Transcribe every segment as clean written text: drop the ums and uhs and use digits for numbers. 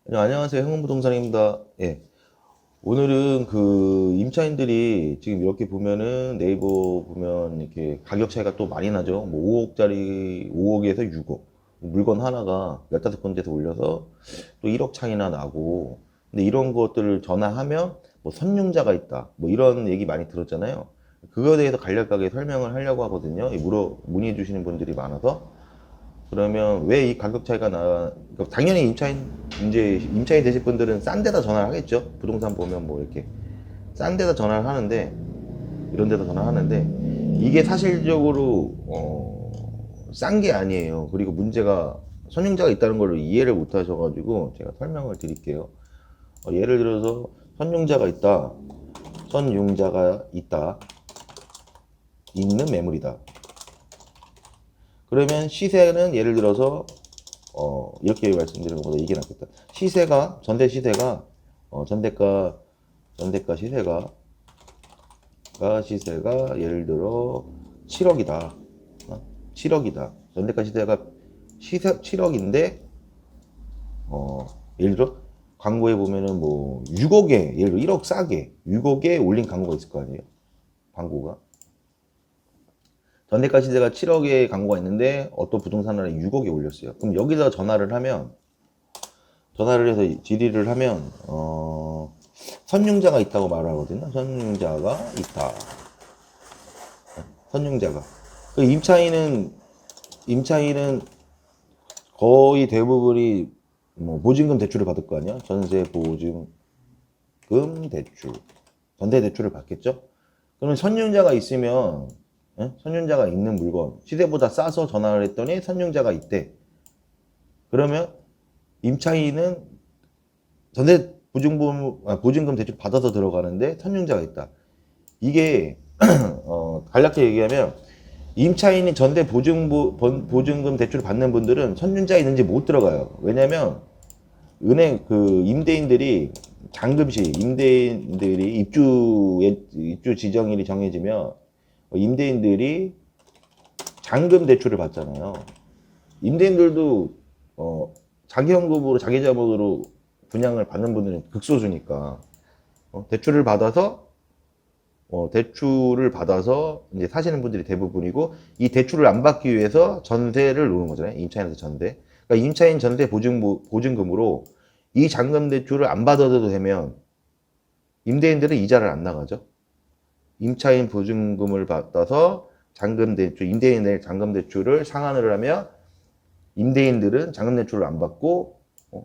네, 안녕하세요. 형문부동산입니다. 예. 오늘은 그 임차인들이 지금 이렇게 보면은 네이버 보면 이렇게 가격 차이가 또 많이 나죠. 뭐 5억짜리 5억에서 6억. 물건 하나가 15군데에서 올려서 또 1억 차이나 나고. 근데 이런 것들을 전화하면 뭐 선용자가 있다. 뭐 이런 얘기 많이 들었잖아요. 그거에 대해서 간략하게 설명을 하려고 하거든요. 문의해 주시는 분들이 많아서. 그러면 왜 이 가격 차이가 그러니까 당연히 임차인 되실 분들은 싼 데다 전화를 하겠죠. 부동산 보면 뭐 이렇게 싼 데다 전화를 하는데, 이런 데다 전화를 하는데, 이게 사실적으로 싼 게 아니에요. 그리고 문제가 선용자가 있다는 걸 이해를 못 하셔가지고 제가 설명을 드릴게요. 예를 들어서 선용자가 있다, 선용자가 있다, 있는 매물이다. 그러면 시세는 예를 들어서 이렇게 말씀드리는 것보다 이게 낫겠다. 전세 시세가, 전대가 시세가 예를 들어 7억이다. 7억이다. 전대가 시세가 7억인데, 예를 들어, 광고에 보면은 뭐 6억에, 예를 들어 1억 싸게, 6억에 올린 광고가 있을 거 아니에요? 광고가. 전대가 시세가 7억에 광고가 있는데, 어떤 부동산을 6억에 올렸어요. 그럼 여기다 전화를 해서 질의를 하면 선용자가 있다고 말하거든요. 선용자가 있다. 선용자가. 그 임차인은 거의 대부분이 뭐 보증금 대출을 받을 거 아니야. 전세 보증금 대출, 전세 대출을 받겠죠. 그러면 선용자가 있으면, 선용자가 있는 물건 시세보다 싸서 전화를 했더니 선용자가 있대. 그러면 임차인은 보증금 대출 받아서 들어가는데 선용자가 있다. 이게 간략히 얘기하면 임차인이 보증금 대출을 받는 분들은 선용자 있는지 못 들어가요. 왜냐면 은행 그 임대인들이 입주 지정일이 정해지면 임대인들이 잔금 대출을 받잖아요. 임대인들도 자기 현금으로 자기 자본으로 분양을 받는 분들은 극소수니까 대출을 받아서 이제 사시는 분들이 대부분이고, 이 대출을 안 받기 위해서 전세를 놓는 거잖아요. 임차인한테 전세. 그러니까 임차인 전세 보증금으로 이 잔금 대출을 안 받아도 되면 임대인들은 이자를 안 나가죠. 임차인 보증금을 받아서 임대인의 잔금 대출을 상환을 하면 임대인들은 잔금 대출을 안 받고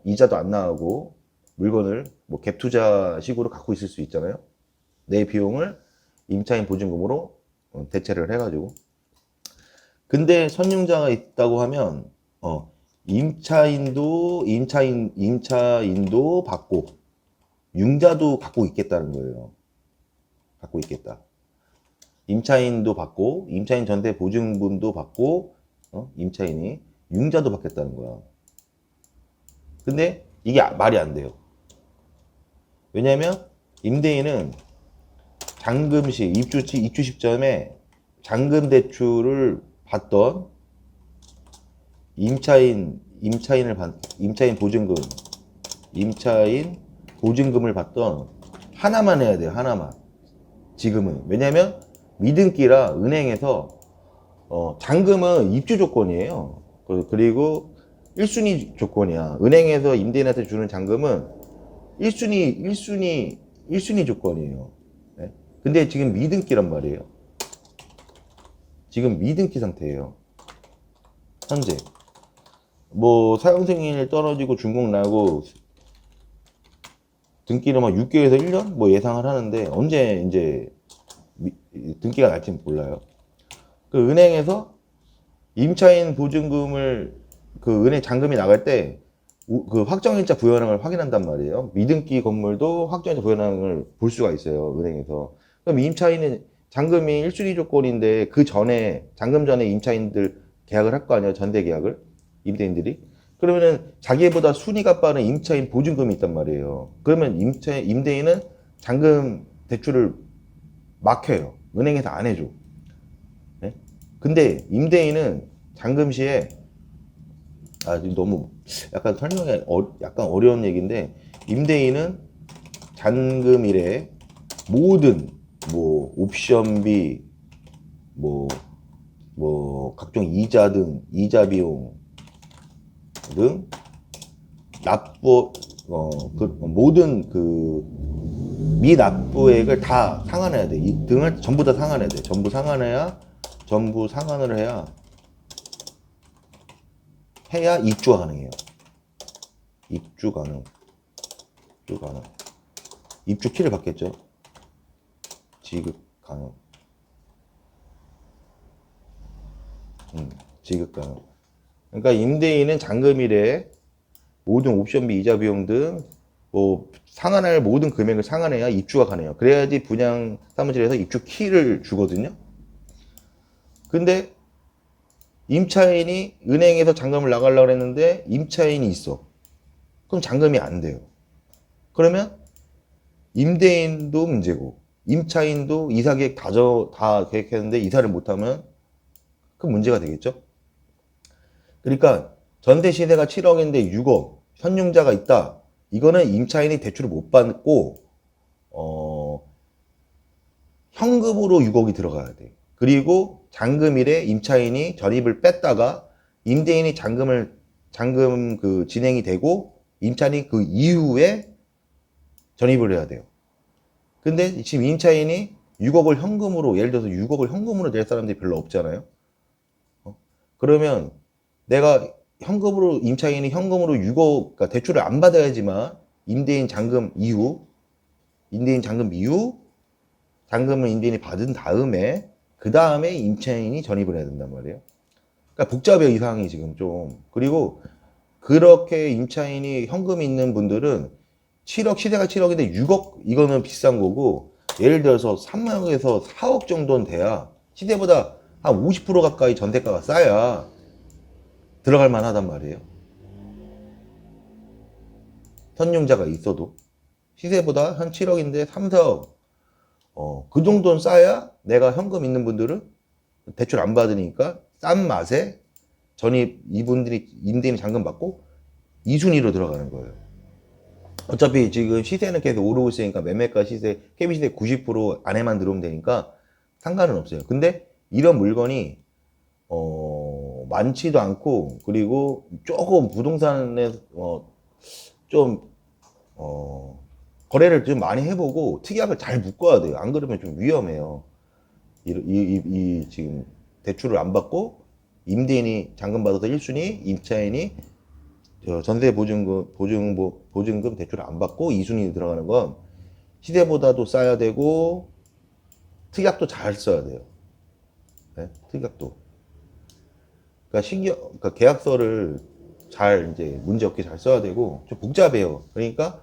이자도 안 나가고 물건을 뭐 갭 투자식으로 갖고 있을 수 있잖아요. 내 비용을 임차인 보증금으로 대체를 해가지고. 근데 선용자가 있다고 하면 임차인도 받고 융자도 갖고 있겠다는 거예요. 갖고 있겠다. 임차인도 받고 임차인 전세 보증금도 받고 임차인이 융자도 받겠다는 거야. 근데 이게 말이 안 돼요. 왜냐면 임대인은 입주 시점에 잔금 대출을 받던 임차인 보증금을 받던 하나만 해야 돼요. 하나만. 지금은. 왜냐면 미등기라 은행에서 잔금은 입주 조건이에요. 그리고 1순위 조건이야. 은행에서 임대인한테 주는 잔금은 1순위 조건이에요. 네? 근데 지금 미등기란 말이에요. 지금 미등기 상태예요. 현재. 뭐 사용승인일 떨어지고 준공 나고 등기는 막 6개월에서 1년 뭐 예상을 하는데, 언제 이제 등기가 날지는 몰라요. 그 은행에서 임차인 보증금을 그 은행 잔금이 나갈 때 그 확정일자 부여량을 확인한단 말이에요. 미등기 건물도 확정일자 부여량을 볼 수가 있어요, 은행에서. 그럼 임차인은 잔금이 1순위 조건인데 그 전에 잔금 전에 임차인들 계약을 할 거 아니에요, 전세 계약을. 임대인들이. 그러면은 자기보다 순위가 빠른 임차인 보증금이 있단 말이에요. 그러면 임대인은 잔금 대출을 막혀요. 은행에서 안 해줘. 네? 근데 임대인은 잔금 시에, 너무 약간 설명이 약간 어려운 얘기인데, 임대인은 잔금일에 모든 뭐 옵션비, 뭐 각종 이자 등 이자 비용 등 납부 그 모든 그 미납부액을 다 상환해야 돼. 이 등을 전부 다 상환해야 돼. 전부 상환을 해야 입주가 가능해요. 입주 가능. 입주 키를 받겠죠. 지급 가능. 지급 가능. 그러니까 임대인은 잔금일에 모든 옵션비, 이자 비용 등 뭐 상환할 모든 금액을 상환해야 입주가 가능해요. 그래야지 분양 사무실에서 입주 키를 주거든요. 근데 임차인이 은행에서 잔금을 나가려고 했는데 임차인이 있어. 그럼 잔금이 안 돼요. 그러면 임대인도 문제고 임차인도 이사 계획 다 계획했는데 이사를 못하면 그 문제가 되겠죠. 그러니까 전세 시세가 7억인데 6억 현융자가 있다. 이거는 임차인이 대출을 못 받고 현금으로 6억이 들어가야 돼. 그리고 잔금일에 임차인이 전입을 뺐다가 임대인이 잔금 그 진행이 되고 임차인이 그 이후에 전입을 해야 돼요. 근데 지금 임차인이 6억을 현금으로, 예를 들어서 6억을 현금으로 낼 사람들이 별로 없잖아요. 그러면 내가 임차인이 현금으로 6억, 그러니까 대출을 안 받아야지만 임대인 잔금 이후 잔금을 임대인이 받은 다음에 그 다음에 임차인이 전입을 해야 된단 말이에요. 그러니까 복잡해요, 이 상황이 지금 좀. 그리고 그렇게 임차인이 현금이 있는 분들은 7억, 시세가 7억인데 6억 이거는 비싼 거고, 예를 들어서 3억에서 4억 정도는 돼야 시세보다 한 50% 가까이 전세가가 싸야 들어갈 만하단 말이에요. 선용자가 있어도 시세보다 한 7억인데 3, 4억 그 정도는 싸야 내가 현금 있는 분들은 대출 안 받으니까 싼 맛에 이분들이 임대인이 잔금 받고 2순위로 들어가는 거예요. 어차피 지금 시세는 계속 오르고 있으니까 매매가 시세, KB시세 90% 안에만 들어오면 되니까 상관은 없어요. 근데 이런 물건이 많지도 않고, 그리고 조금 부동산에 좀 거래를 좀 많이 해보고 특약을 잘 묶어야 돼요. 안 그러면 좀 위험해요. 지금 대출을 안 받고 임대인이 잔금 받아서 1순위, 임차인이 전세 보증금 대출을 안 받고 2순위 들어가는 건 시세보다도 싸야 되고 특약도 잘 써야 돼요. 네? 특약도. 그러니까 계약서를 잘 이제 문제 없게 잘 써야 되고 좀 복잡해요. 그러니까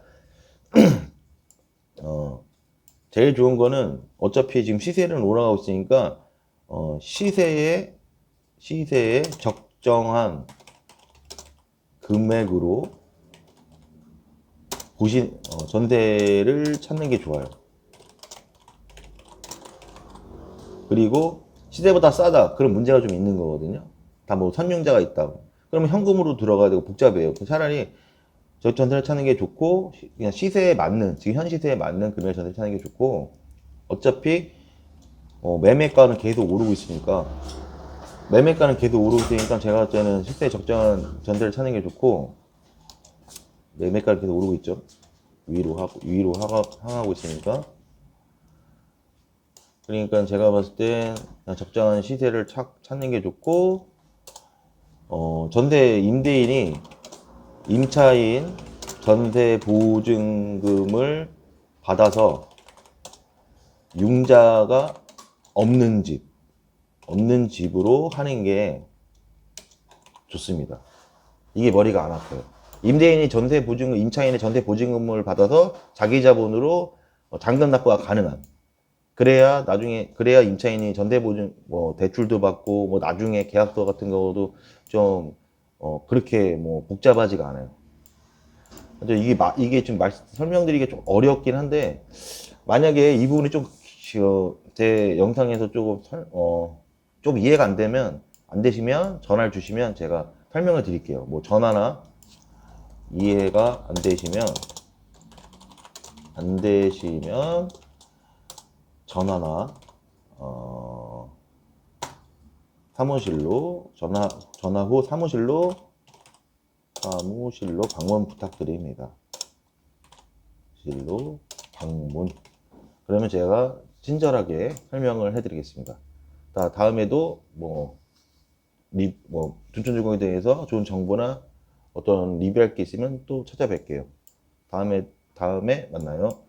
제일 좋은 거는 어차피 지금 시세는 올라가고 있으니까 시세에 적정한 금액으로 전세를 찾는 게 좋아요. 그리고 시세보다 싸다. 그런 문제가 좀 있는 거거든요. 다 뭐 선용자가 있다. 그러면 현금으로 들어가야 되고 복잡해요. 차라리 전세를 찾는 게 좋고, 그냥 시세에 맞는, 지금 현 시세에 맞는 금액 전세를 찾는 게 좋고, 어차피 매매가는 계속 오르고 있으니까 제가 볼 때는 시세에 적정한 전세를 찾는 게 좋고, 매매가는 계속 오르고 있죠. 위로 향하고 있으니까. 그러니까 제가 봤을 때 그냥 적정한 시세를 찾는 게 좋고, 전세 임대인이 임차인 전세 보증금을 받아서 융자가 없는 집으로 하는 게 좋습니다. 이게 머리가 안 아파요. 임차인의 전세 보증금을 받아서 자기 자본으로 잔금 납부가 가능한. 그래야 임차인이 전세 보증, 대출도 받고, 나중에 계약서 같은 경우도 좀, 그렇게 복잡하지가 않아요. 이게 좀 설명드리기 좀 어렵긴 한데, 만약에 이 부분이 제 영상에서 좀 이해가 안 되시면 전화를 주시면 제가 설명을 드릴게요. 전화나 이해가 안 되시면 전화나 사무실로 전화 후 사무실로 방문 부탁드립니다. 실로 방문. 그러면 제가 친절하게 설명을 해드리겠습니다. 다음에도 둔촌주공에 대해서 좋은 정보나 어떤 리뷰할 게 있으면 또 찾아뵐게요. 다음에 만나요.